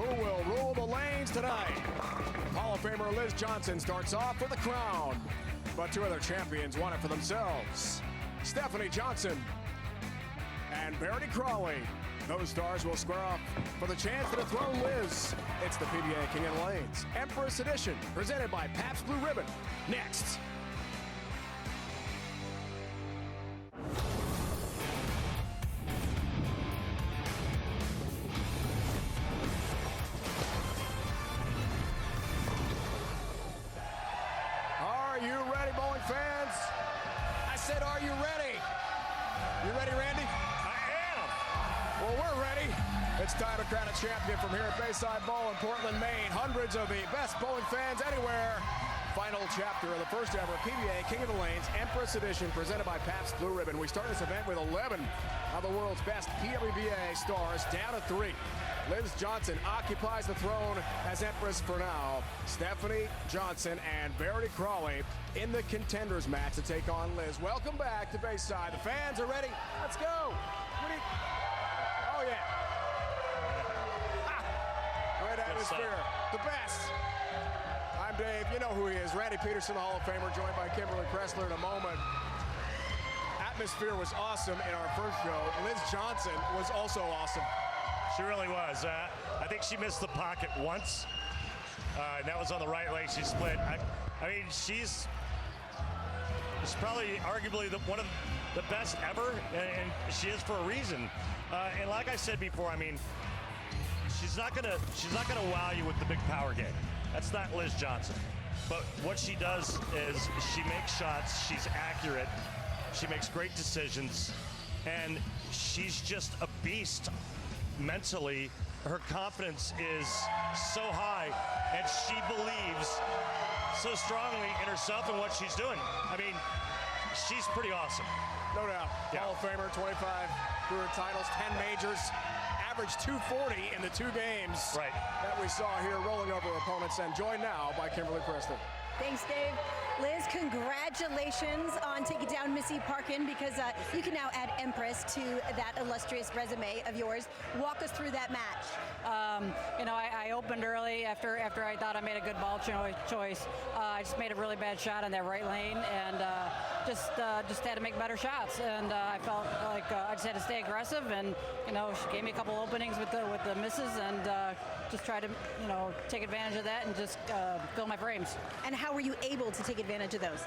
Who will rule the lanes tonight? Hall of Famer Liz Johnson starts off with the crown, but two other champions want it for themselves. Stephanie Johnson and Verity Crawley. Those stars will square off for the chance to dethrone Liz. It's the PBA King of the Lanes Empress Edition, presented by Pabst Blue Ribbon. Next. Are you ready, bowling fans? I said, are you ready? You ready, Randy? I am. Well, we're ready. It's time to crown a champion from here at Bayside Bowl in Portland, Maine. Hundreds of the best bowling fans anywhere. Final chapter of the first ever PBA King of the Lanes Empress Edition, presented by Pabst Blue Ribbon. We start this event with 11 of the world's best PBA stars down to 3. Liz Johnson occupies the throne as Empress for now. Stephanie Johnson and Verity Crawley in the Contenders match to take on Liz. Welcome back to Bayside. The fans are ready. Let's go. Oh, yeah. Great atmosphere. The best. I'm Dave. You know who he is. Randy Peterson, the Hall of Famer, joined by Kimberly Kressler in a moment. Atmosphere was awesome in our first show. Liz Johnson was also awesome. She really was. I think she missed the pocket once. And that was on the right leg. She split. I mean, she's probably arguably one of the best ever, and she is for a reason. And like I said before, I mean, she's not gonna wow you with the big power game. That's not Liz Johnson. But what she does is she makes shots. She's accurate. She makes great decisions, and she's just a beast. Mentally, her confidence is so high, and she believes so strongly in herself and what she's doing. I mean, she's pretty awesome. No doubt. Yeah. Hall of Famer, 25 career titles, 10 majors, averaged 240 in the 2 games that we saw here, rolling over opponents, and joined now by Kimberly Kressler. Thanks, Dave. Liz, congratulations on taking down Missy Parkin, because you can now add Empress to that illustrious resume of yours. Walk us through that match. I opened early after I thought I made a good ball choice. I just made a really bad shot on that right lane, and just had to make better shots. And I felt like I just had to stay aggressive, and she gave me a couple openings with the misses, and just try to take advantage of that and just fill my frames. And how were you able to take advantage of those?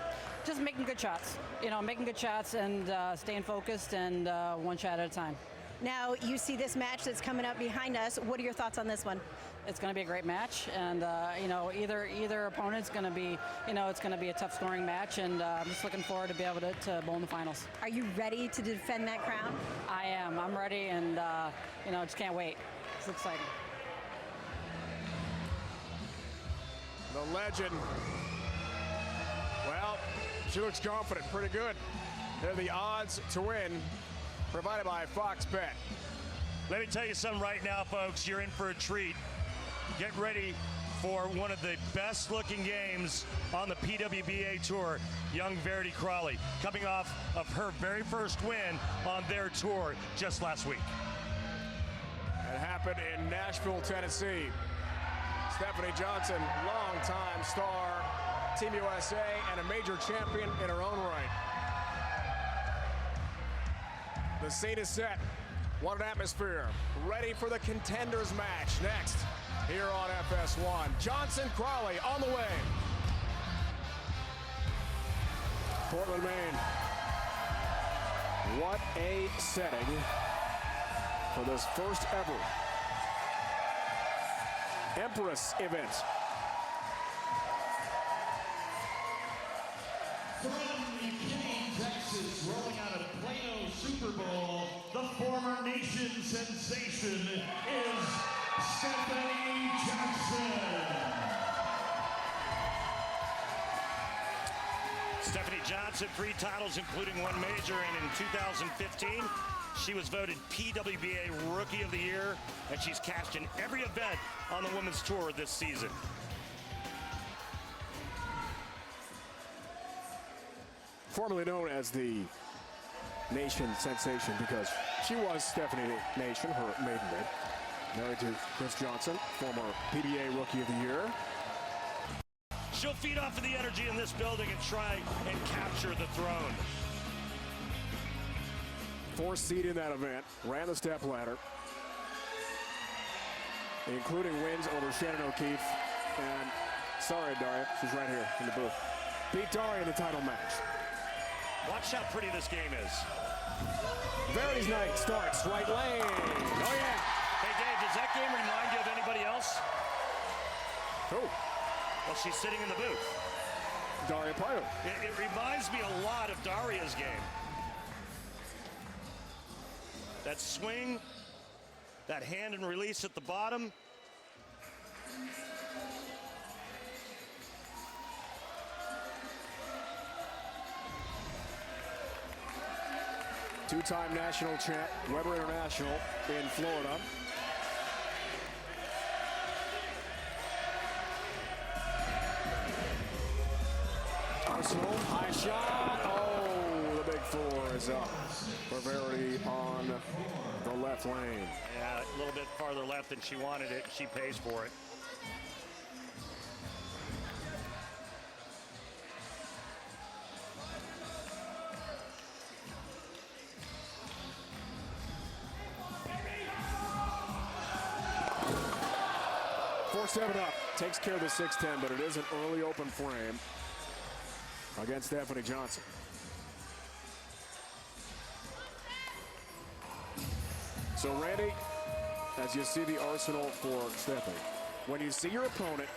Just making good shots. Making good shots and staying focused, and one shot at a time. Now you see this match that's coming up behind us. What are your thoughts on this one? It's going to be a great match, and either opponent's going to be, it's going to be a tough scoring match, and I'm just looking forward to be able to bowl in the finals. Are you ready to defend that crown? I am. I'm ready, and just can't wait. It's exciting. The legend. Well, she looks confident, pretty good. They're the odds to win, provided by Fox Bet. Let me tell you something right now, folks. You're in for a treat. Get ready for one of the best looking games on the PWBA Tour, young Verity Crawley, coming off of her very first win on their tour just last week. It happened in Nashville, Tennessee. Stephanie Johnson, longtime star, Team USA, and a major champion in her own right. The scene is set. What an atmosphere. Ready for the Contenders match next here on FS1. Johnson Crawley on the way. Portland, Maine. What a setting for this first ever Empress event. From McKinney, Texas, rolling out of Plano Super Bowl, the former nation sensation is Stephanie Johnson. Stephanie Johnson, 3 titles, including 1 major, and in 2015, she was voted PWBA Rookie of the Year, and she's cashed in every event on the Women's Tour this season. Formerly known as the Nation Sensation, because she was Stephanie Nation, her maiden name. Married to Chris Johnson, former PBA Rookie of the Year. She'll feed off of the energy in this building and try and capture the throne. 4th seed in that event, ran the step ladder, including wins over Shannon O'Keefe and, sorry Daria, she's right here in the booth, beat Daria in the title match. Watch how pretty this game is. Verity's night starts right lane. Oh yeah. Hey Dave, does that game remind you of anybody else? Who? Well, she's sitting in the booth. Daria Pryor. It reminds me a lot of Daria's game. That swing, that hand and release at the bottom. Two-time national champ, Weber International in Florida. Arsenal, high shot. Oh, the big 4 is up for Verity on the left lane. Yeah, a little bit farther left than she wanted it. She pays for it. Seven up, takes care of the 6'10", but it is an early open frame against Stephanie Johnson. So Randy, as you see the arsenal for Stephanie, when you see your opponent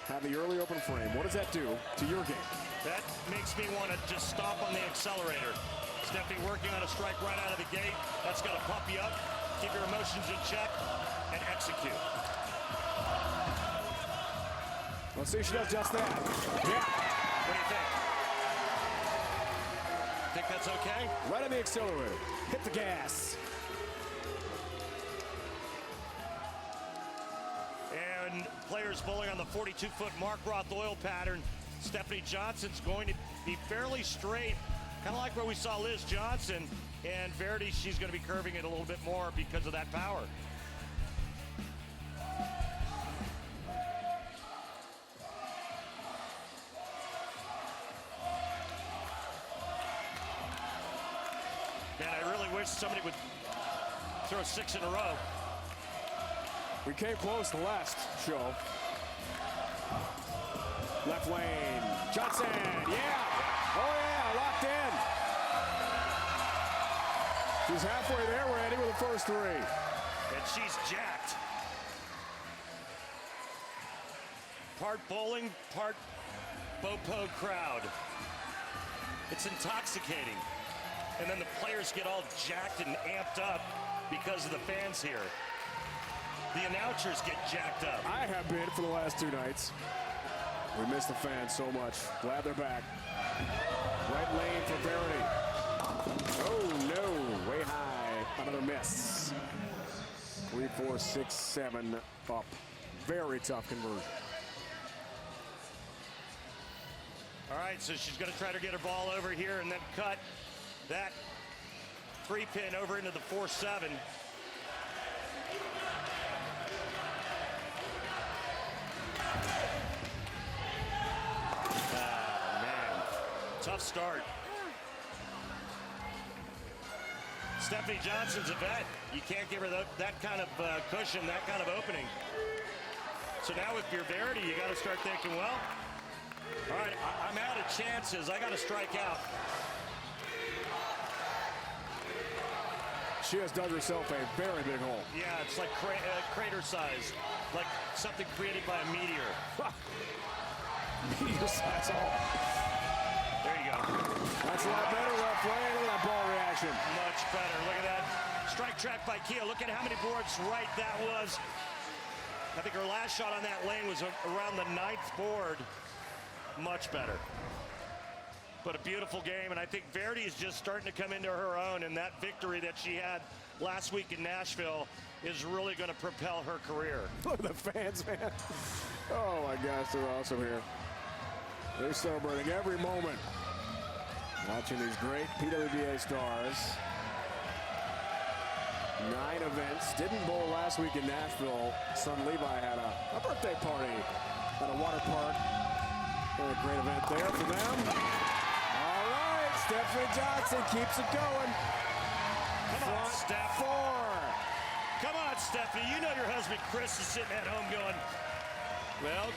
have the early open frame, what does that do to your game? That makes me want to just stop on the accelerator. Stephanie working on a strike right out of the gate. That's going to pump you up, keep your emotions in check, and execute. Let's see if she does just that. Yeah. What do you think? Think that's okay? Right on the accelerator. Hit the gas. And players bowling on the 42-foot Mark Roth oil pattern. Stephanie Johnson's going to be fairly straight, kind of like where we saw Liz Johnson. And Verity, she's going to be curving it a little bit more because of that power. Man, I really wish somebody would throw 6 in a row. We came close the last show. Left lane, Johnson, yeah! Oh yeah, locked in. She's halfway there, Randy, with the first 3. And she's jacked. Part bowling, part Bopo crowd. It's intoxicating. And then the players get all jacked and amped up because of the fans here. The announcers get jacked up. I have been for the last 2 nights. We miss the fans so much. Glad they're back. Right lane for Verity. Oh no, way high. Another miss. 3, 4, 6, 7 up. Very tough conversion. All right, so she's going to try to get her ball over here and then cut that 3-pin over into the 4-7. Man, tough start. Stephanie Johnson's a vet. You can't give her that kind of cushion, that kind of opening. So now with your Verity, you got to start thinking, well, all right, I'm out of chances. I got to strike out. She has dug herself a very big hole. Yeah, it's like crater size, like something created by a meteor. Meteor size hole. There you go. That's a lot better left lane. Look at that ball reaction. Much better. Look at that. Strike track by Kia. Look at how many boards right that was. I think her last shot on that lane was around the 9th board. Much better. But a beautiful game, and I think Verity is just starting to come into her own, and that victory that she had last week in Nashville is really going to propel her career. Look at the fans, man. Oh my gosh, they're awesome here. They're celebrating every moment. Watching these great PWBA stars 9 events. Didn't bowl last week in Nashville. Son Levi had a birthday party at a water park. A great event there for them. All right, Stephanie Johnson keeps it going. Come on, Steph. 4. Come on, Stephanie. You know your husband Chris is sitting at home going, well,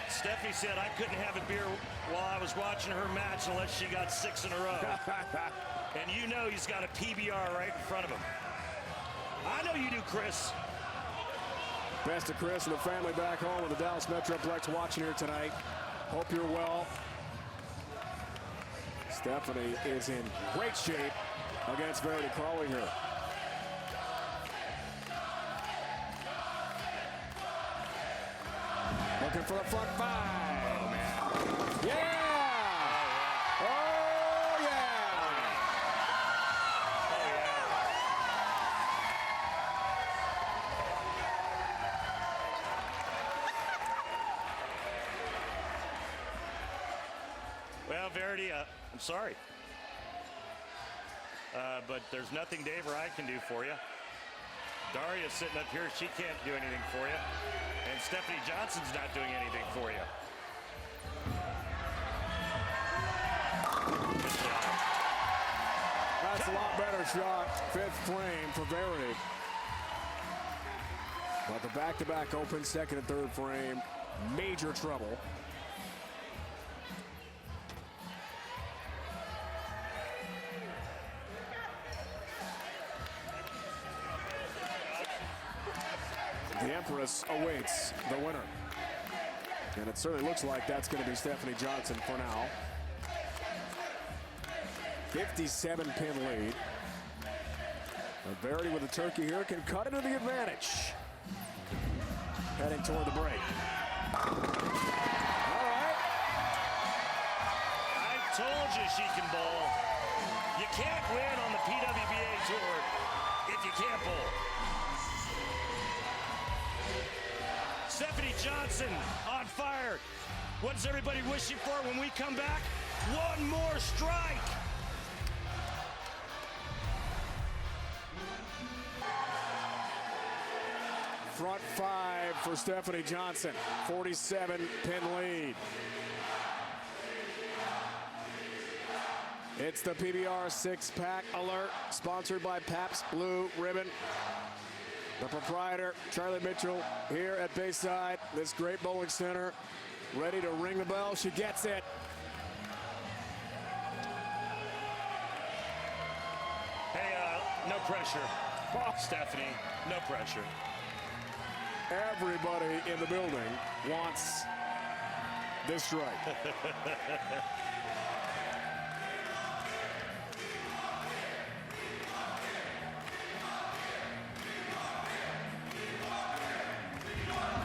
Stephanie said I couldn't have a beer while I was watching her match unless she got 6 in a row. And you know he's got a PBR right in front of him. I know you do, Chris. Best of Chris and the family back home in the Dallas Metroplex watching here tonight. Hope you're well. Stephanie is in great shape against Verity calling her. Looking for the front 5. Oh, man. Yeah! Oh, yeah! Oh, yeah. Well, Verity, I'm sorry. But there's nothing Dave or I can do for you. Daria's sitting up here. She can't do anything for you. And Stephanie Johnson's not doing anything for you. That's a lot better shot. 5th frame for Verity. But the back-to-back open, 2nd and 3rd frame, major trouble. The Empress awaits the winner. And it certainly looks like that's going to be Stephanie Johnson for now. 57-pin lead. And Verity with the turkey here can cut into the advantage. Heading toward the break. All right. I told you she can bowl. You can't win on the PWBA tour if you can't bowl. Stephanie Johnson on fire. What's everybody wishing for when we come back? One more strike. Front 5 for Stephanie Johnson. 47-pin lead. It's the PBR 6-pack alert, sponsored by Pabst Blue Ribbon. The proprietor, Charlie Mitchell, here at Bayside, this great bowling center, ready to ring the bell. She gets it. Hey, no pressure, Stephanie, no pressure. Everybody in the building wants this strike.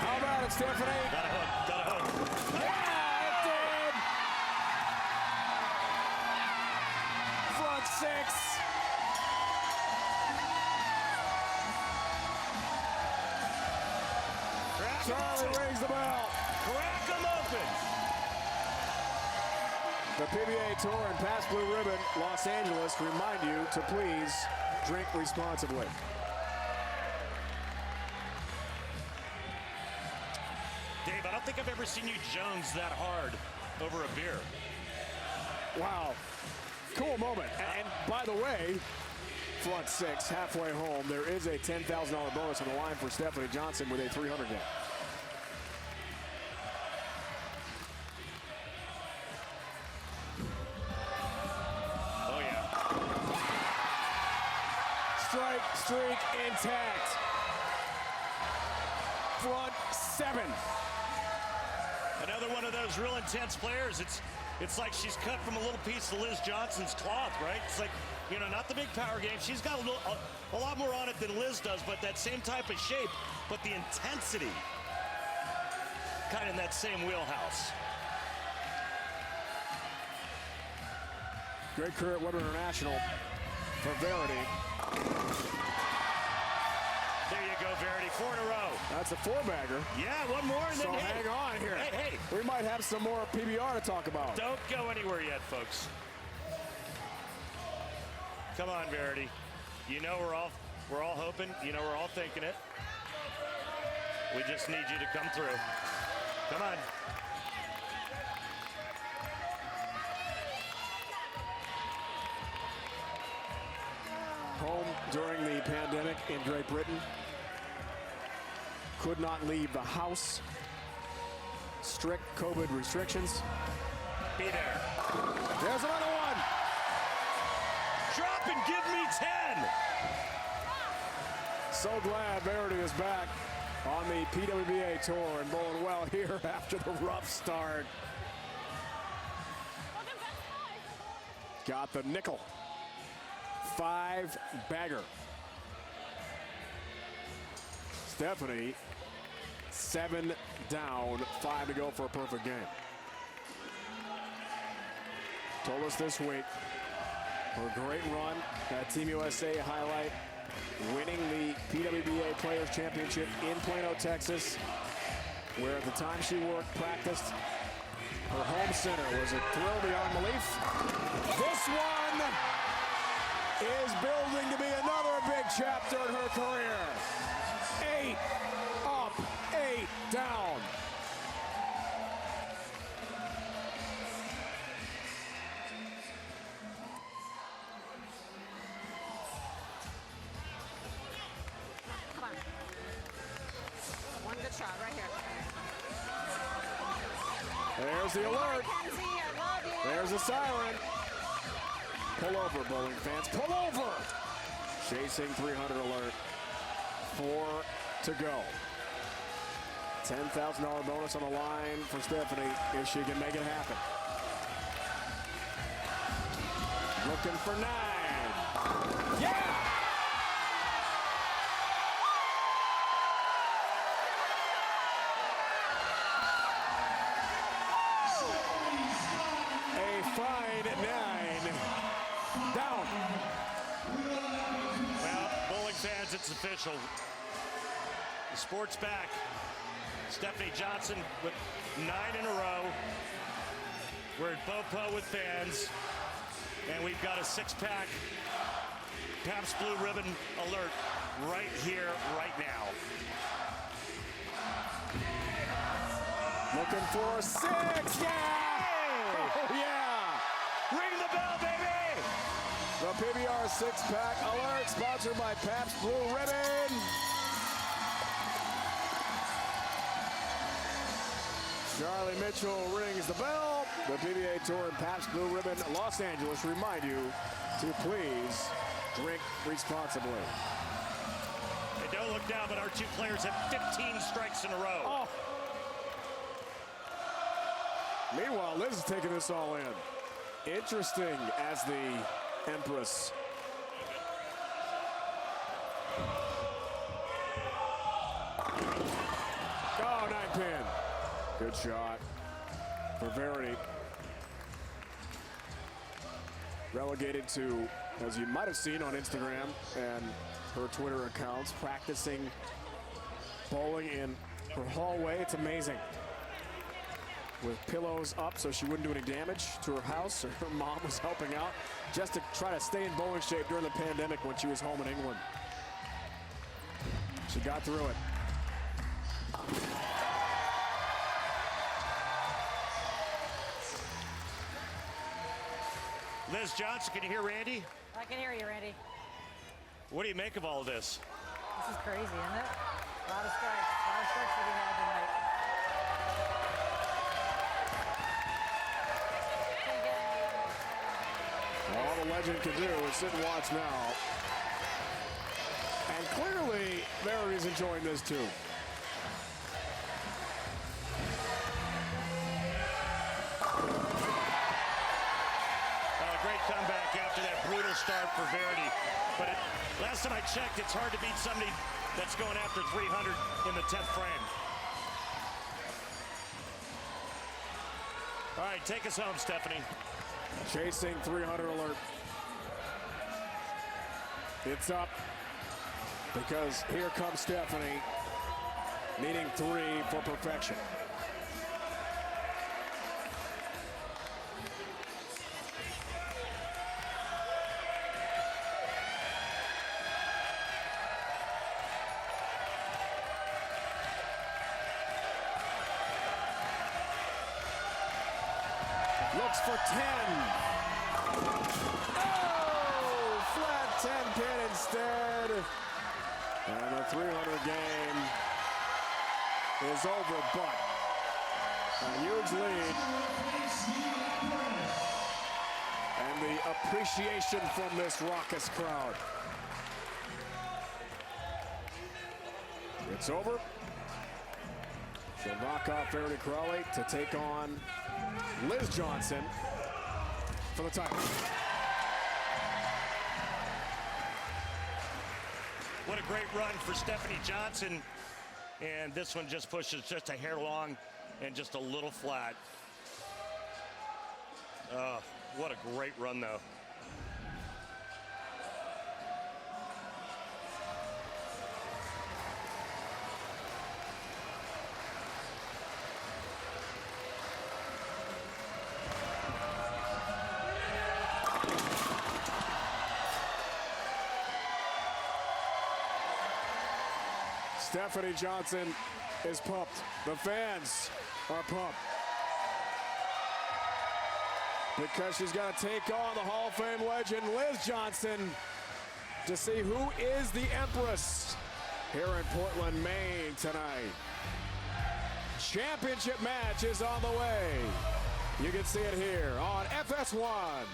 How about it, Stephanie? Got a hook, got a hook. Yeah, it did! Front 6. Charlie rings the bell. Crack them open. The PBA Tour and Pabst Blue Ribbon, Los Angeles, remind you to please drink responsibly. Dave, I don't think I've ever seen you Jones that hard over a beer. Wow. Cool moment. And by the way, front 6, halfway home, there is a $10,000 bonus on the line for Stephanie Johnson with a 300 game. Oh, yeah. Strike streak intact. Front 7. Another one of those real intense players. It's like she's cut from a little piece of Liz Johnson's cloth, right? It's like, you know, not the big power game. She's got a lot more on it than Liz does, but that same type of shape, but the intensity, kind of in that same wheelhouse. Great career at Weber International for Verity. There you go, Verity, 4 in a row. That's a 4-bagger. Yeah, one more, and then So hang on here. Hey. We might have some more PBR to talk about. Don't go anywhere yet, folks. Come on, Verity. You know we're all We're all hoping, we're all thinking it. We just need you to come through. Come on. Home during the pandemic in Great Britain. Could not leave the house. Strict COVID restrictions. Be there. There's another one. Drop and give me 10. So glad Verity is back on the PWBA tour and bowling well here after the rough start. Got the nickel. 5-bagger. Stephanie, 7 down, 5 to go for a perfect game. Told us this week, her great run at Team USA highlight, winning the PWBA Players Championship in Plano, Texas, where at the time she practiced, her home center was a thrill beyond belief. This one is building to be another big chapter in her career. 8 up, 8 down. Come on. One good shot right here. There's the alert. Kenzie, I love you. There's the siren. Pull over, bowling fans. Pull over. Chasing 300 alert. 4 to go. $10,000 bonus on the line for Stephanie if she can make it happen. Looking for 9. Yeah! A fine 9 down. Well, bowling fans, it's official. The sport's back. Stephanie Johnson with 9 in a row. We're at Bopo with fans. And we've got a 6-pack Pabst Blue Ribbon alert right here, right now. Looking for 6. Yeah! Oh, yeah! Ring the bell, baby! The PBR 6-pack alert, sponsored by Pabst Blue Ribbon. Charlie Mitchell rings the bell. The PBA Tour and Pabst Blue Ribbon Los Angeles remind you to please drink responsibly. Hey, don't look down, but our 2 players have 15 strikes in a row. Oh. Meanwhile, Liz is taking this all in. Interesting as the Empress. Oh, 9-pin. Good shot for Verity. Relegated to, as you might have seen on Instagram and her Twitter accounts, practicing bowling in her hallway. It's amazing. With pillows up so she wouldn't do any damage to her house. Her mom was helping out just to try to stay in bowling shape during the pandemic when she was home in England. She got through it. Liz Johnson, can you hear Randy? I can hear you, Randy. What do you make of all of this? This is crazy, isn't it? A lot of strikes. A lot of strikes that we had tonight. All the legend can do is sit and watch now. And clearly, Verity's enjoying this too. Great comeback after that brutal start for Verity. But last time I checked, it's hard to beat somebody that's going after 300 in the 10th frame. All right, take us home, Stephanie. Chasing 300 alert. It's up because here comes Stephanie, needing 3 for perfection. Looks for 10. Oh, flat 10 pin instead. And the 300 game is over, but a huge lead. And the appreciation from this raucous crowd. It's over. She'll knock off Verity Crawley to take on Liz Johnson for the title. What a great run for Stephanie Johnson. And this one just pushes just a hair long and just a little flat. What a great run, though. Stephanie Johnson is pumped. The fans are pumped. Because she's got to take on the Hall of Fame legend, Liz Johnson, to see who is the Empress here in Portland, Maine tonight. Championship match is on the way. You can see it here on FS1.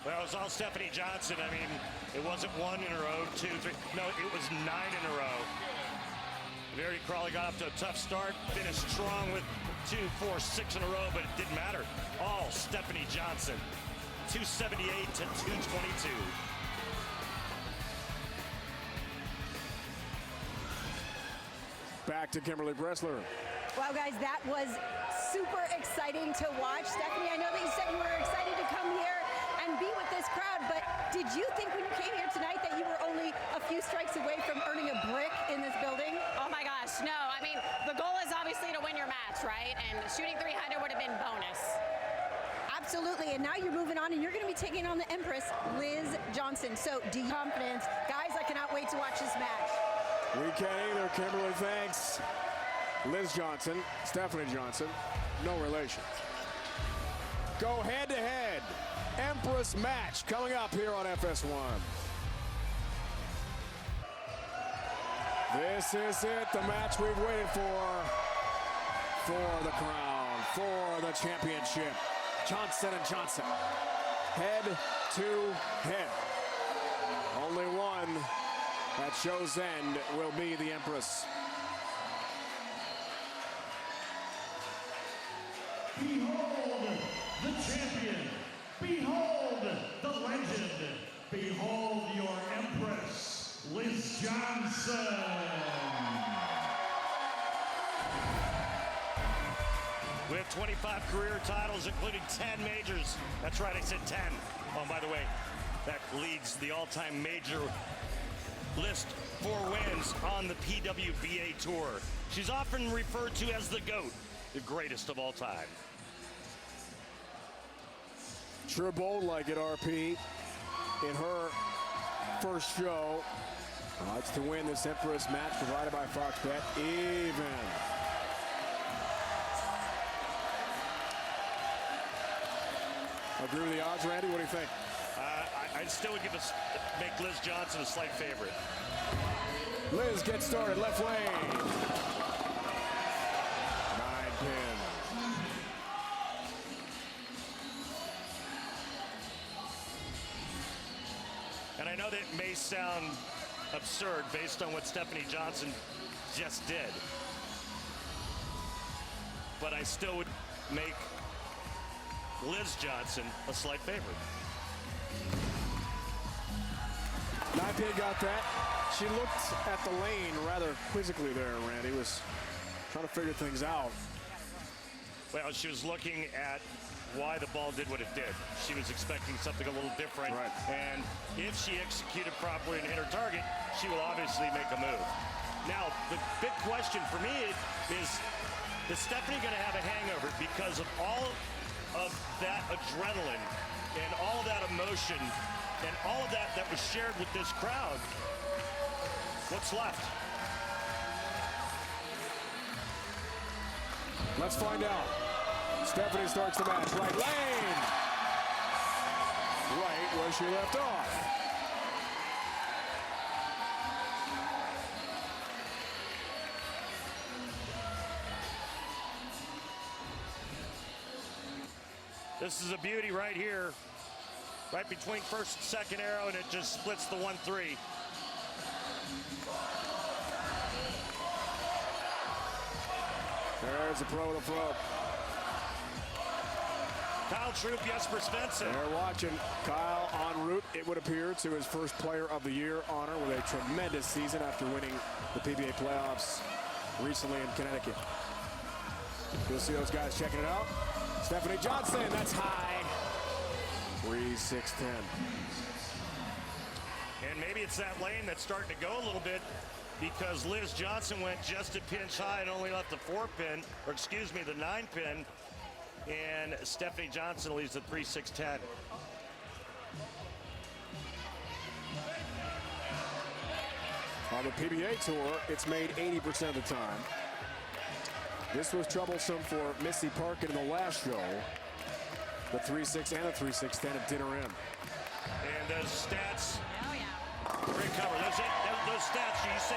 Well, it was all Stephanie Johnson. I mean, it wasn't 1 in a row, 2, 3. No, it was 9 in a row. Verity Crawley got off to a tough start, finished strong with 2, 4, 6 in a row, but it didn't matter. All Stephanie Johnson, 278 to 222. Back to Kimberly Bressler. Wow, guys, that was super exciting to watch. Stephanie, I know that you said you were excited to come here and be with this crowd, but did you think when you came here tonight that you were only a few strikes away from earning a brick in this building? Oh my gosh, no. I mean, the goal is obviously to win your match, right? And shooting 300 would have been bonus. Absolutely, and now you're moving on and you're going to be taking on the Empress, Liz Johnson. So, do you have confidence? Guys, I cannot wait to watch this match. We can't either, Kimberly, thanks. Liz Johnson, Stephanie Johnson, no relation. Go head-to-head. Empress match coming up here on FS1. This is it, the match we've waited for the crown, for the championship. Johnson and Johnson, head to head. Only one at show's end will be the Empress. Behold the champion. Behold the legend. Behold your Empress, Liz Johnson. We have 25 career titles, including 10 majors. That's right, I said 10. Oh, by the way, that leads the all-time major list for wins on the PWBA Tour. She's often referred to as the GOAT, the greatest of all time. Sure bold like it, RP, in her first show. Odds to win this Empress match provided by Fox Bet, even. Agree with the odds, Randy? What do you think? I still would make Liz Johnson a slight favorite. Liz gets started, left lane. 9 pin. And I know that may sound absurd based on what Stephanie Johnson just did, but I still would make Liz Johnson a slight favorite. 9 pin got that. She looked at the lane rather quizzically there, Randy. Was trying to figure things out. Well, she was looking at why the ball did what it did. She was expecting something a little different. Right. And if she executed properly and hit her target, she will obviously make a move. Now, the big question for me is Stephanie going to have a hangover because of all of that adrenaline and all that emotion and all of that was shared with this crowd? What's left? Let's find out. Stephanie starts the match. Right lane. Right where she left off. This is a beauty right here. Right between first and second arrow, and it just splits the 1-3. There's the pro to pro. Kyle Troop, Jesper Svensson. They're watching Kyle en route, it would appear, to his first Player of the Year honor with a tremendous season after winning the PBA playoffs recently in Connecticut. You'll see those guys checking it out. Stephanie Johnson, that's high. 3-6-10. And maybe it's that lane that's starting to go a little bit because Liz Johnson went just a pinch high and only left the 4-pin, or excuse me, the 9-pin. And Stephanie Johnson leaves the 3-6-10. On the PBA Tour, it's made 80% of the time. This was troublesome for Missy Parkin in the last show. The 3-6 and the 3-6-10 at dinner in. And those stats, Oh, yeah. great cover. Those stats, you say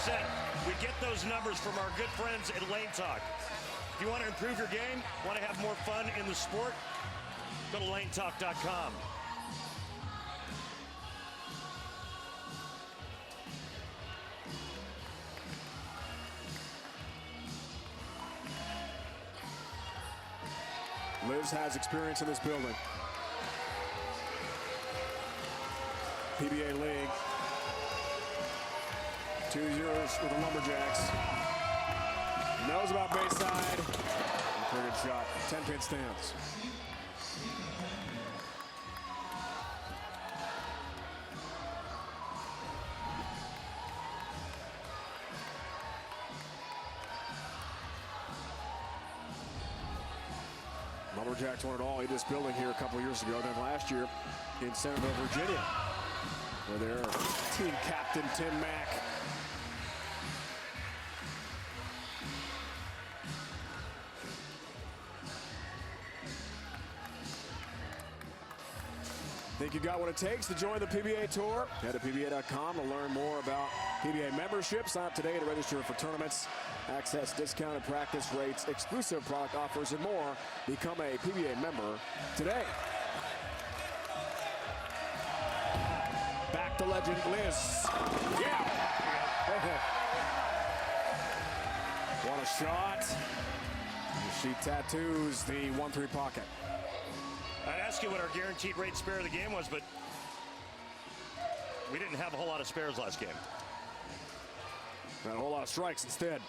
80%. We get those numbers from our good friends at Lane Talk. If you want to improve your game, want to have more fun in the sport, go to lanetalk.com. Liz has experience in this building. PBA League. 2 years with the Lumberjacks. Knows about Bayside. Pretty good shot. 10-pin stands. Lumberjacks won it all in this building here a couple years ago. Then last year in Centerville, Virginia, where their team captain, Tim Mack, think you got what it takes to join the PBA Tour? Head to PBA.com to learn more about PBA membership. Sign up today to register for tournaments, access discounted practice rates, exclusive product offers, and more. Become a PBA member today. Back to legend Liz. Yeah! What a shot. She tattoos the 1-3 pocket. I'd ask you what our guaranteed rate spare of the game was, but we didn't have a whole lot of spares last game. Got a whole lot of strikes instead.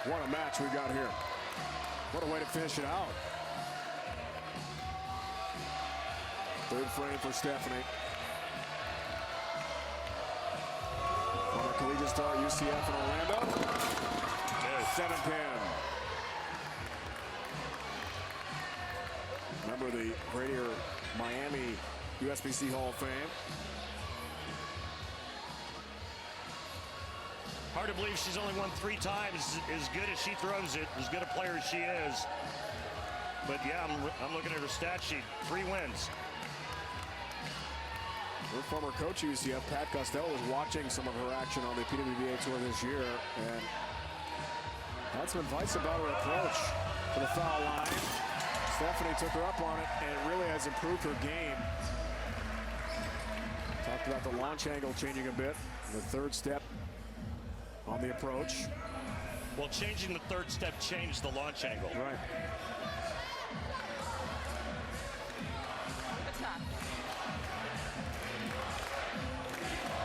What a match we got here. What a way to finish it out. Third frame for Stephanie. Former collegiate star UCF in Orlando. 7-pin. Member of the Greater Miami USBC Hall of Fame. Hard to believe she's only won 3 times. As good as she throws it, as good a player as she is. But yeah, I'm looking at her stat sheet. 3 wins. Her former coach at UCF, Pat Costello, was watching some of her action on the PBA Tour this year and had some advice about her approach to the foul line. Stephanie took her up on it, and it really has improved her game. Talked about the launch angle changing a bit. The third step on the approach. Well, changing the third step changed the launch angle. Right.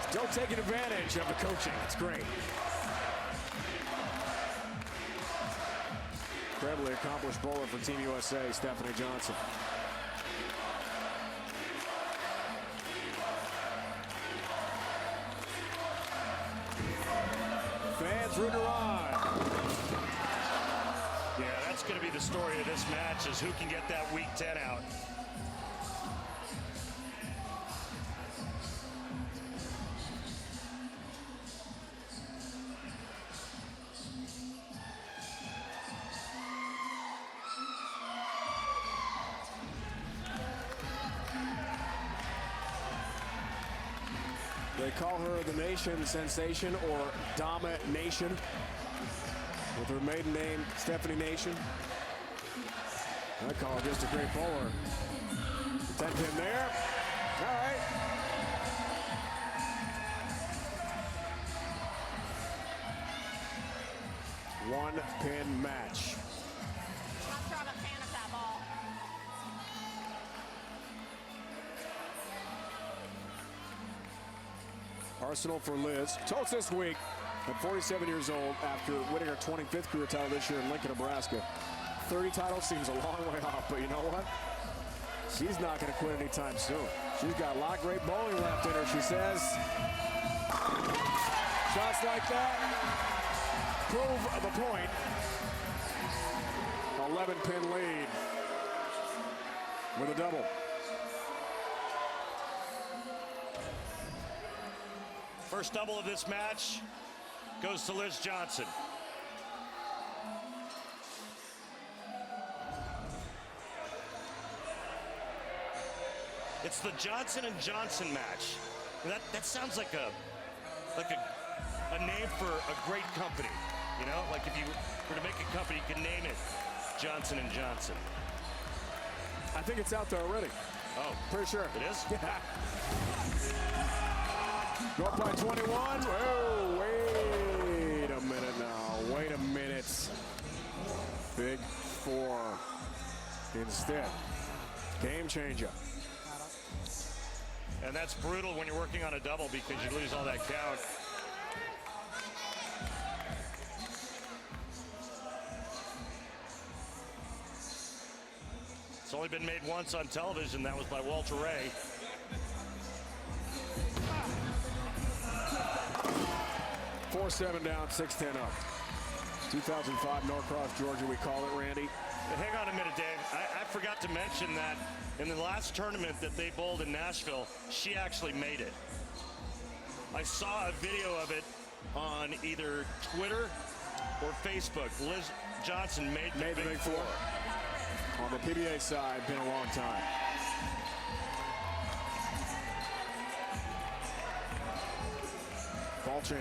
Still taking advantage of the coaching. It's great. Incredibly accomplished bowler for Team USA, Stephanie Johnson. Fans rooting her on. Yeah, that's going to be the story of this match, is who can get that week 10 out. call her the nation sensation or Domination with her maiden name Stephanie Nation. I call her just a great bowler. 10 pin there. All right. One pin match. Not sure I'm a fan of that ball. Arsenal for Liz. Toast this week at 47 years old after winning her 25th career title this year in Lincoln, Nebraska. 30 titles seems a long way off, but you know what? She's not going to quit anytime soon. She's got a lot of great bowling left in her, she says. Shots like that prove the point. 11-pin lead with a double. First double of this match goes to Liz Johnson. It's the Johnson & Johnson match. That sounds like a name for a great company. You know, like if you were to make a company, you could name it Johnson & Johnson. I think it's out there already. Oh, pretty sure. It is? Yeah. Go up by 21. Oh, wait a minute now. Wait a minute. Big four instead. Game changer. And that's brutal when you're working on a double because you lose all that count. It's only been made once on television. That was by Walter Ray. Four, 7 down, 6-10 up. 2005 Norcross, Georgia, we call it, Randy. Hang on a minute, Dave. I forgot to mention that in the last tournament that they bowled in Nashville, she actually made it. I saw a video of it on either Twitter or Facebook. Liz Johnson made the big four. On the PBA side, been a long time. Ball change.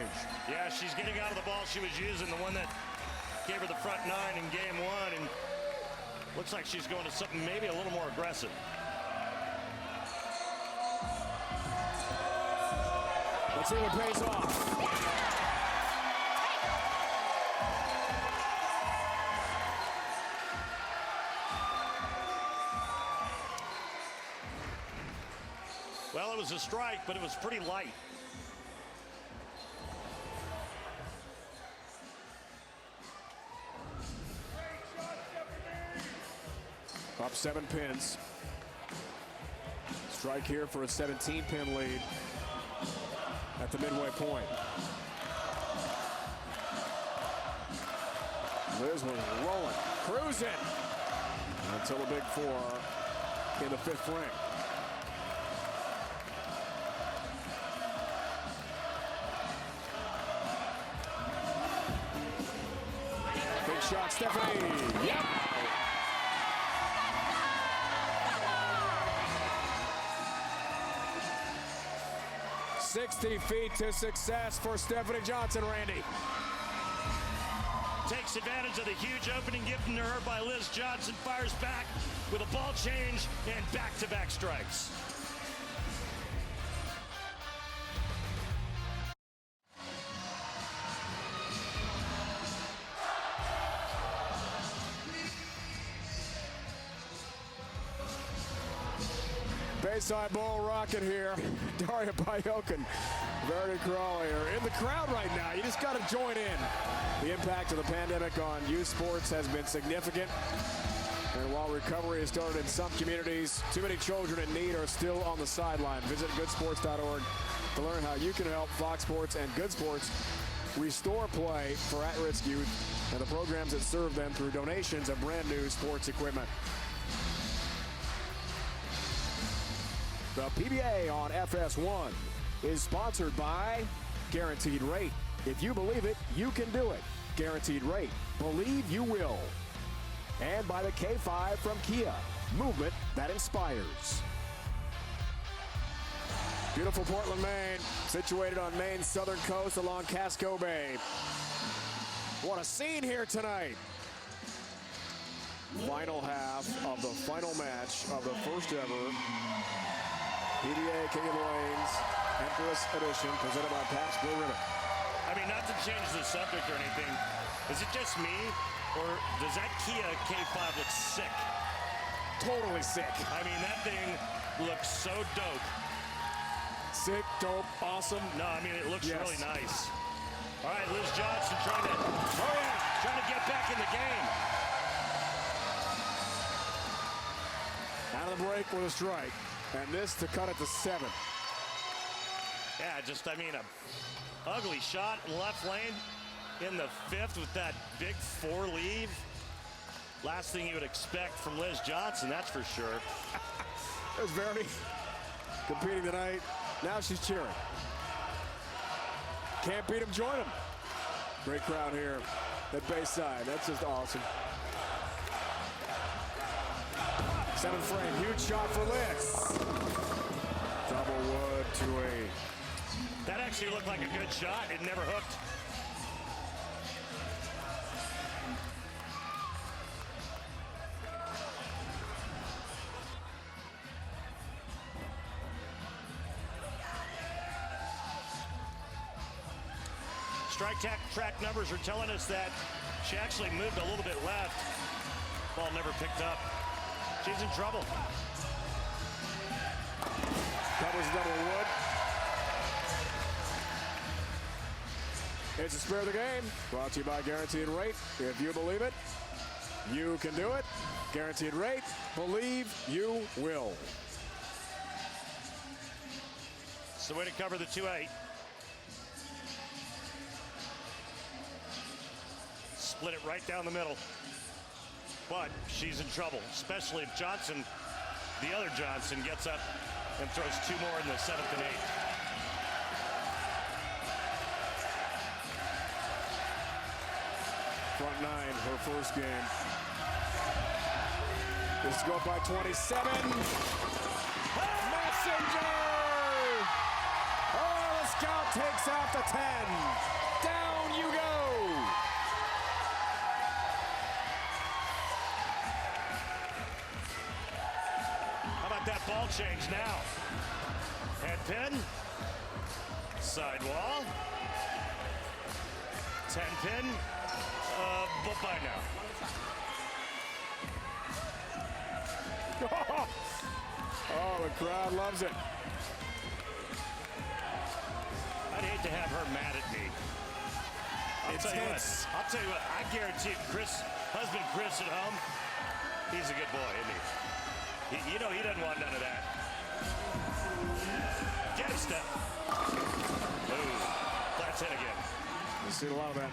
Yeah, she's getting out of the ball she was using, the one that gave her the front nine in game one, and looks like she's going to something maybe a little more aggressive. Let's see what pays off. Well, it was a strike, but it was pretty light. Up 7 pins. Strike here for a 17-pin lead at the midway point. Liz was rolling, cruising until the big four in the 5th ring. Big shot, Stephanie. Yep. 60 feet to success for Stephanie Johnson, Randy. Takes advantage of the huge opening given to her by Liz Johnson, fires back with a ball change and back-to-back strikes. Bayside ball rocket here. Daria Bayokin, Verity Crawley are in the crowd right now. You just got to join in. The impact of the pandemic on youth sports has been significant. And while recovery has started in some communities, too many children in need are still on the sideline. Visit goodsports.org to learn how you can help Fox Sports and Good Sports restore play for at-risk youth and the programs that serve them through donations of brand new sports equipment. The PBA on FS1 is sponsored by Guaranteed Rate. If you believe it, you can do it. Guaranteed Rate. Believe you will. And by the K5 from Kia. Movement that inspires. Beautiful Portland, Maine, situated on Maine's southern coast along Casco Bay. What a scene here tonight. Final half of the final match of the first ever PBA King of the Lanes Empress edition presented by Pabst Blue Ribbon. I mean, not to change the subject or anything, is it just me, or does that Kia K5 look sick? Totally sick. I mean, that thing looks so dope. Sick, dope, awesome. No, I mean, it looks really nice. All right, Liz Johnson trying to get back in the game. Out of the break with a strike, and this to cut it to 7. Yeah, just, I mean, a ugly shot in left lane in the 5th with that big 4 lead. Last thing you would expect from Liz Johnson, that's for sure. There's Verity competing tonight. Now she's cheering. Can't beat him, join him. Great crowd here at Bayside. That's just awesome. 7th frame, huge shot for Liz. Double wood to a. That actually looked like a good shot. It never hooked. Strike track numbers are telling us that she actually moved a little bit left. Ball never picked up. She's in trouble. Covers double wood. It's a spare of the game. Brought to you by Guaranteed Rate. If you believe it, you can do it. Guaranteed Rate. Believe you will. It's the way to cover the 2-8. Split it right down the middle. But she's in trouble, especially if Johnson, the other Johnson, gets up and throws 2 more in the 7th and 8th. Front 9, her first game. This is go up by 27. Messenger! Oh, the scout takes out the 10. Down you go. That ball change now. Head pin. Sidewall. 10 pin. Bye now. Oh, the crowd loves it. I'd hate to have her mad at me. I'll tell you what, I guarantee husband Chris at home, he's a good boy, isn't he? You know he doesn't want none of that. Get a step. Ooh, that's it again. We've seen a lot of that.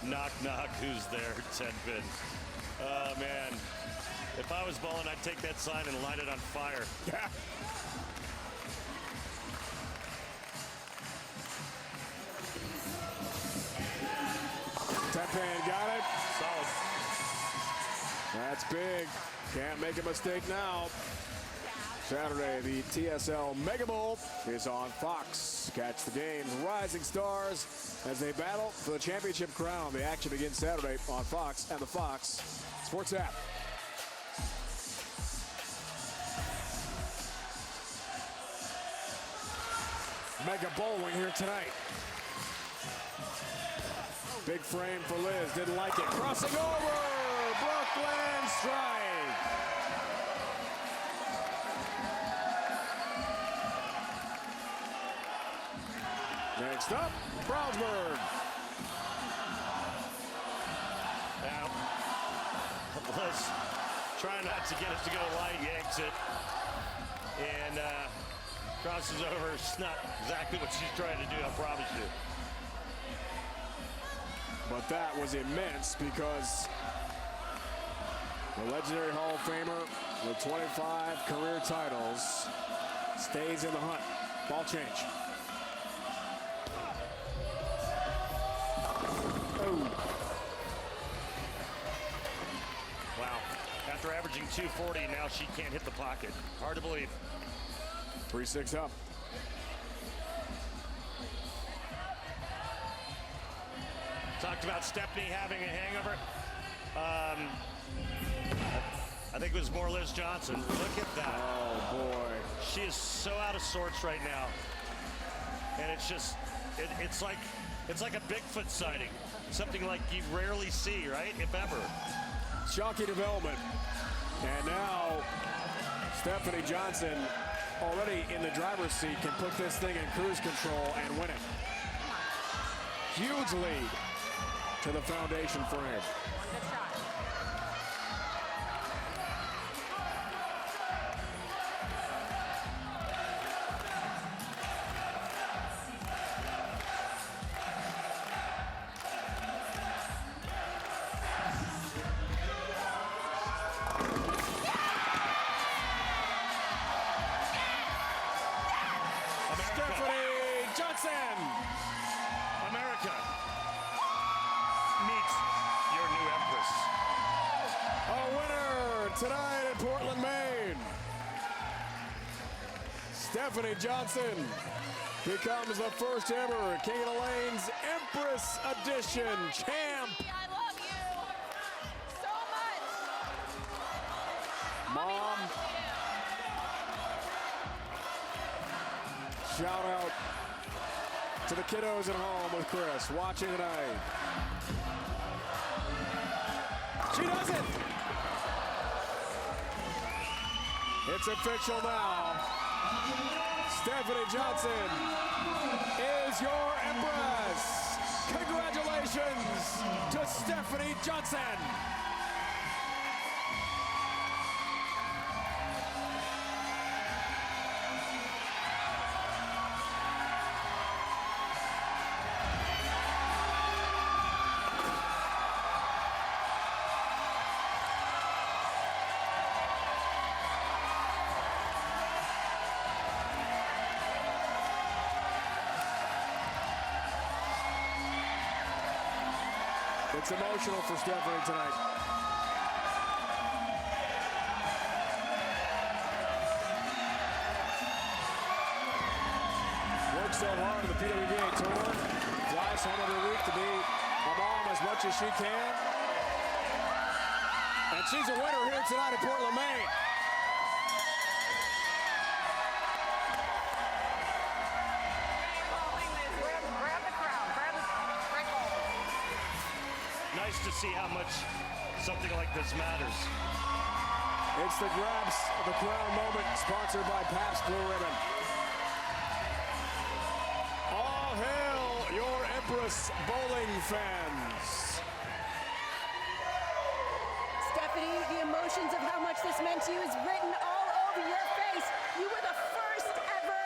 Knock, knock, who's there? 10 pin. Oh, man. If I was bowling, I'd take that sign and light it on fire. Yeah. Teppan got it. Solid. That's big. Can't make a mistake now. Saturday, the TSL Mega Bowl is on Fox. Catch the game's rising stars as they battle for the championship crown. The action begins Saturday on Fox and the Fox Sports app. Mega bowling here tonight. Big frame for Liz, didn't like it. Crossing over, Brooklyn strike. Next up, Brownsburg. Now, Liz trying not to get it to go light, yanks it, and crosses over. It's not exactly what she's trying to do, I promise you. But that was immense because The legendary Hall of Famer with 25 career titles stays in the hunt. Ball change. Oh. Wow. After averaging 240, now she can't hit the pocket. Hard to believe. 3-6 up. Talked about Stephanie having a hangover. I think it was more Liz Johnson. Look at that. Oh, boy. She is so out of sorts right now. And it's just, it's like a Bigfoot sighting. Something like you rarely see, right? If ever. Shocky development. And now Stephanie Johnson, already in the driver's seat, can put this thing in cruise control and win it. Huge lead to the foundation frame. Good shot. Stephanie Johnson. America, meet your new Empress. A winner tonight in Portland, Maine. Stephanie Johnson becomes the first ever King of the Lanes Empress Edition champ. I love you so much. Mom, shout out to the kiddos at home with Chris watching tonight. She does it. It's official now. Stephanie Johnson is your Empress. Congratulations to Stephanie Johnson. It's emotional for Stephanie tonight. Works so hard in the PBA tour. Flies home every week to be a mom as much as she can. And she's a winner here tonight in Portland, Maine. Nice to see how much something like this matters. It's the Grabs the Crown moment, sponsored by Pabst Blue Ribbon. All hail your Empress bowling fans. Stephanie, the emotions of how much this meant to you is written all over your face. You were the first ever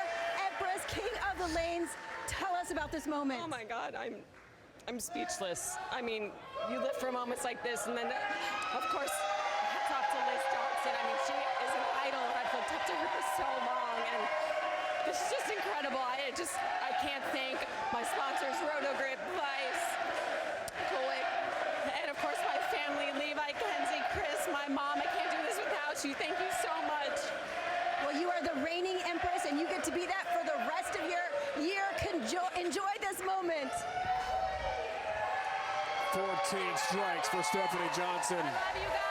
Empress King of the Lanes. Tell us about this moment. Oh my God, I'm speechless. I mean, you live for moments like this, and then, of course, hats off to Liz Johnson. I mean, she is an idol. I've looked up to her for so long, and this is just incredible. I can't thank my sponsors, Rotogrip, Vice, Coic, and of course my family, Levi, Kenzie, Chris, my mom. I can't do this without you. Thank you so much. Well, you are the reigning Empress, and you get to be that for the rest of your year. Enjoy this moment. 14 strikes for Stephanie Johnson. Love you guys.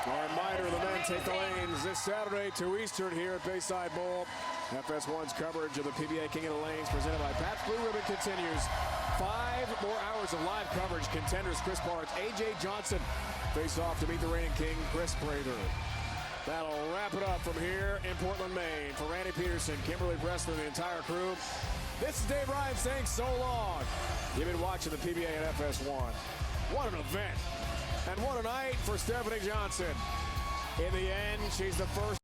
A reminder, the men take the lanes this Saturday 2 Eastern here at Bayside Bowl. FS1's coverage of the PBA King of the Lanes presented by Pabst Blue Ribbon continues. 5 more hours of live coverage. Contenders Chris Barnes, AJ Johnson face off to meet the reigning king, Chris Prather. That'll wrap it up from here in Portland, Maine. For Randy Peterson, Kimberly Bressler, and the entire crew, this is Dave Ryan saying so long. You've been watching the PBA and FS1. What an event. And what a night for Stephanie Johnson. In the end, she's the first